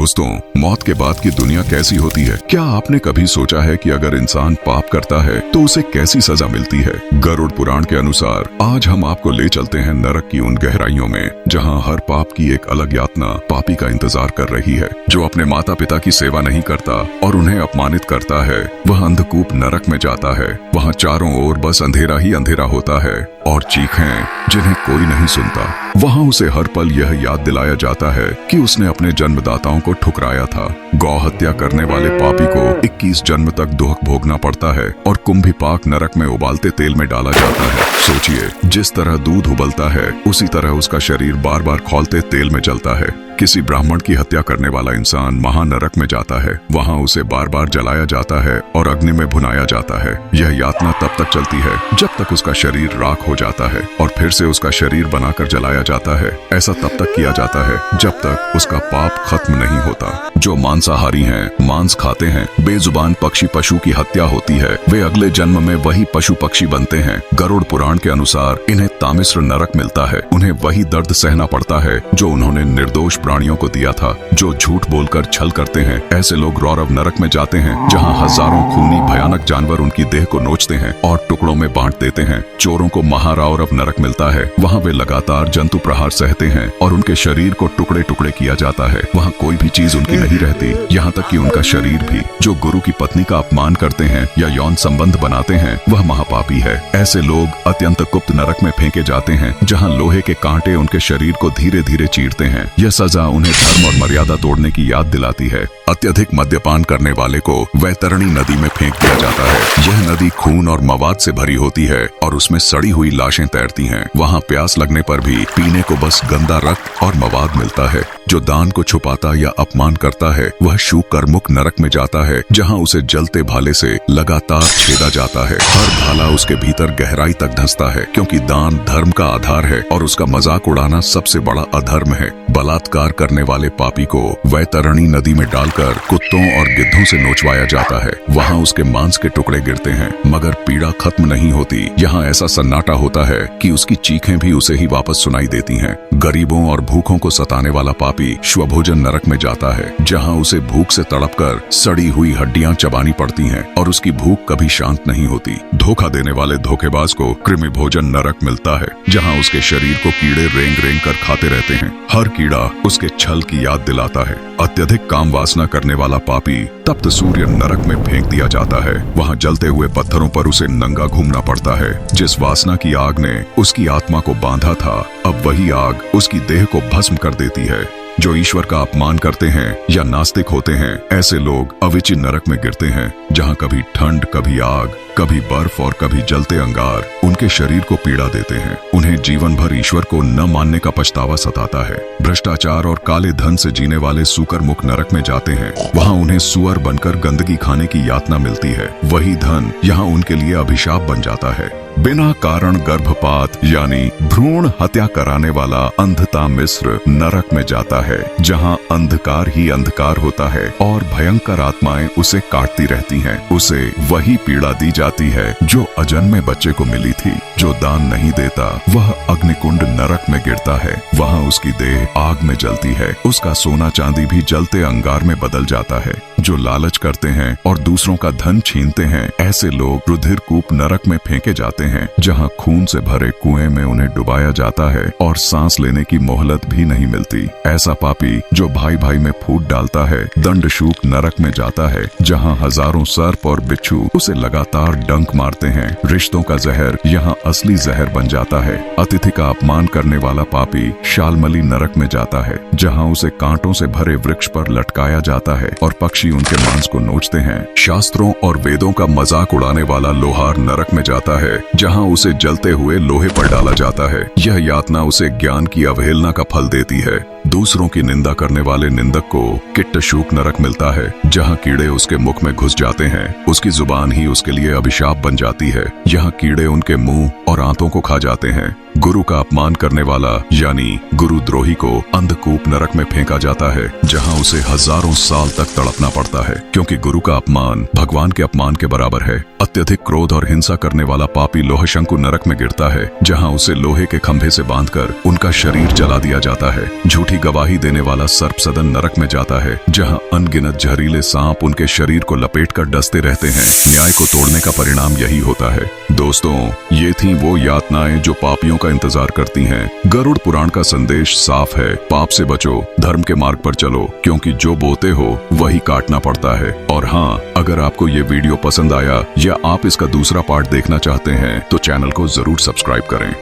दोस्तों, मौत के बाद की दुनिया कैसी होती है? क्या आपने कभी सोचा है कि अगर इंसान पाप करता है तो उसे कैसी सजा मिलती है? गरुड़ पुराण के अनुसार आज हम आपको ले चलते हैं नरक की उन गहराइयों में, जहां हर पाप की एक अलग यातना पापी का इंतजार कर रही है। जो अपने माता पिता की सेवा नहीं करता और उन्हें अपमानित करता है, वह अंधकूप नरक में जाता है। वहाँ चारों ओर बस अंधेरा ही अंधेरा होता है और चीखें जिन्हें कोई नहीं सुनता। वहाँ उसे हर पल यह याद दिलाया जाता है कि उसने अपने जन्मदाताओं को ठुकराया था। गौ हत्या करने वाले पापी को 21 जन्म तक दुख भोगना पड़ता है और कुंभीपाक नरक में उबालते तेल में डाला जाता है। सोचिए, जिस तरह दूध उबलता है उसी तरह उसका शरीर बार बार खौलते तेल में जलता है। किसी ब्राह्मण की हत्या करने वाला इंसान महानरक में जाता है। वहाँ उसे बार बार जलाया जाता है और अग्नि में भुनाया जाता है। यह यातना तब तक चलती है जब तक उसका शरीर राख हो जाता है और फिर से उसका शरीर बनाकर जलाया जाता है। ऐसा तब तक किया जाता है जब तक उसका पाप खत्म नहीं होता। जो मांसाहारी हैं, मांस खाते हैं, बेजुबान पक्षी पशु की हत्या होती है, वे अगले जन्म में वही पशु पक्षी बनते हैं। गरुड़ पुराण के अनुसार इन्हें तामिश्र नरक मिलता है। उन्हें वही दर्द सहना पड़ता है जो उन्होंने निर्दोष प्राणियों को दिया था। जो झूठ बोलकर छल करते हैं, ऐसे लोग रौरव नरक में जाते हैं, जहां हजारों खूनी भयानक जानवर उनकी देह को नोचते हैं और टुकड़ों में बांट देते हैं। चोरों को महारौरव नरक मिलता है। वहां वे लगातार जंतु प्रहार सहते हैं और उनके शरीर को टुकड़े टुकड़े किया जाता है। वहां कोई भी चीज उनकी नहीं रहती, यहाँ तक कि उनका शरीर भी। जो गुरु की पत्नी का अपमान करते हैं या यौन संबंध बनाते हैं, वह महापापी है। ऐसे लोग अत्यंत गुप्त नरक में फेंके जाते हैं, जहाँ लोहे के कांटे उनके शरीर को धीरे धीरे चीरते हैं। यह सजा उन्हें धर्म और मर्यादा तोड़ने की याद दिलाती है। अत्यधिक मद्यपान करने वाले को वैतरणी नदी में फेंक दिया जाता है। यह नदी खून और मवाद से भरी होती है और उसमें सड़ी हुई लाशें तैरती हैं। वहाँ प्यास लगने पर भी पीने को बस गंदा रक्त और मवाद मिलता है। जो दान को छुपाता या अपमान करता है, वह शूक कर मुख नरक में जाता है, जहाँ उसे जलते भाले से लगातार छेदा जाता है। हर भाला उसके भीतर गहराई तक धंसता है, क्योंकि दान धर्म का आधार है और उसका मजाक उड़ाना सबसे बड़ा अधर्म है। बलात्कार करने वाले पापी को वैतरणी नदी में डालकर कुत्तों और गिद्धों से नोचवाया जाता है। वहाँ उसके मांस के टुकड़े गिरते हैं, मगर पीड़ा खत्म नहीं होती। यहाँ ऐसा सन्नाटा होता है कि उसकी चीखें भी उसे ही वापस सुनाई देती हैं। गरीबों और भूखों को सताने वाला पापी स्वभोजन नरक में जाता है, जहाँ उसे भूख से तड़पकर सड़ी हुई हड्डियां चबानी पड़ती हैं और उसकी भूख कभी शांत नहीं होती। धोखा देने वाले धोखेबाज को कृमि भोजन नरक मिलता है, जहाँ उसके शरीर को कीड़े रेंग रेंग कर खाते रहते हैं। हर कीड़ा उसके छल की याद दिलाता है। अत्यधिक काम वासना करने वाला पापी तप्त सूर्य नरक में फेंक दिया जाता है। वहाँ जलते हुए पत्थरों पर उसे नंगा घूमना पड़ता है। जिस वासना की आग ने उसकी आत्मा को बांधा था, अब वही आग उसकी देह को भस्म कर देती है। जो ईश्वर का अपमान करते हैं या नास्तिक होते हैं, ऐसे लोग अविचि नरक में गिरते हैं, जहाँ कभी ठंड, कभी आग, कभी बर्फ और कभी जलते अंगार उनके शरीर को पीड़ा देते हैं। उन्हें जीवन भर ईश्वर को न मानने का पछतावा सताता है। भ्रष्टाचार और काले धन से जीने वाले सूकर मुख नरक में जाते हैं। वहाँ उन्हें सुअर बनकर गंदगी खाने की यातना मिलती है। वही धन यहाँ उनके लिए अभिशाप बन जाता है। बिना कारण गर्भपात यानी भ्रूण हत्या कराने वाला अंधता मिस्र नरक में जाता है, जहाँ अंधकार ही अंधकार होता है और भयंकर आत्माएं उसे काटती रहती हैं। उसे वही पीड़ा दी जाती है जो अजन्मे बच्चे को मिली थी। जो दान नहीं देता वह अग्निकुंड नरक में गिरता है। वहाँ उसकी देह आग में जलती है। उसका सोना चांदी भी जलते अंगार में बदल जाता है। जो लालच करते हैं और दूसरों का धन छीनते हैं, ऐसे लोग रुधिर कूप नरक में फेंके जाते हैं, जहाँ खून से भरे कुएं में उन्हें डुबाया जाता है और सांस लेने की मोहलत भी नहीं मिलती। ऐसा पापी जो भाई भाई में फूट डालता है, दंडशूक नरक में जाता है, जहाँ हजारों सर्प और बिच्छू उसे लगातार डंक मारते हैं। रिश्तों का जहर यहाँ असली जहर बन जाता है। अतिथि का अपमान करने वाला पापी शालमली नरक में जाता है, जहाँ उसे कांटों से भरे वृक्ष पर लटकाया जाता है और पक्षी उनके मांस को नोचते हैं। शास्त्रों और वेदों का मजाक उड़ाने वाला लोहार नरक में जाता है, जहाँ उसे जलते हुए लोहे पर डाला जाता है। यह यातना उसे ज्ञान की अवहेलना का फल देती है। दूसरों की निंदा करने वाले निंदक को किट्टशूक नरक मिलता है, जहाँ कीड़े उसके मुख में घुस जाते हैं। उसकी जुबान ही उसके लिए अभिशाप बन जाती है। यहाँ कीड़े उनके मुंह और आंतों को खा जाते हैं। गुरु का अपमान करने वाला यानी गुरुद्रोही को अंधकूप नरक में फेंका जाता है, जहां उसे हजारों साल तक तड़पना पड़ता है, क्योंकि गुरु का अपमान भगवान के अपमान के बराबर है। अत्यधिक क्रोध और हिंसा करने वाला पापी लोहशंकु नरक में गिरता है, जहां उसे लोहे के खंभे से बांधकर उनका शरीर जला दिया जाता है। झूठी गवाही देने वाला सर्पसदन नरक में जाता है, जहां अनगिनत जहरीले सांप उनके शरीर को लपेटकर डसते रहते हैं। न्याय को तोड़ने का परिणाम यही होता है। दोस्तों, ये थी वो यातनाएं जो पापियों का इंतजार करती हैं। गरुड़ पुराण का संदेश साफ है, पाप से बचो, धर्म के मार्ग पर चलो, क्योंकि जो बोते हो वही काटना पड़ता है। और हाँ, अगर आपको ये वीडियो पसंद आया या आप इसका दूसरा पार्ट देखना चाहते हैं तो चैनल को जरूर सब्सक्राइब करें।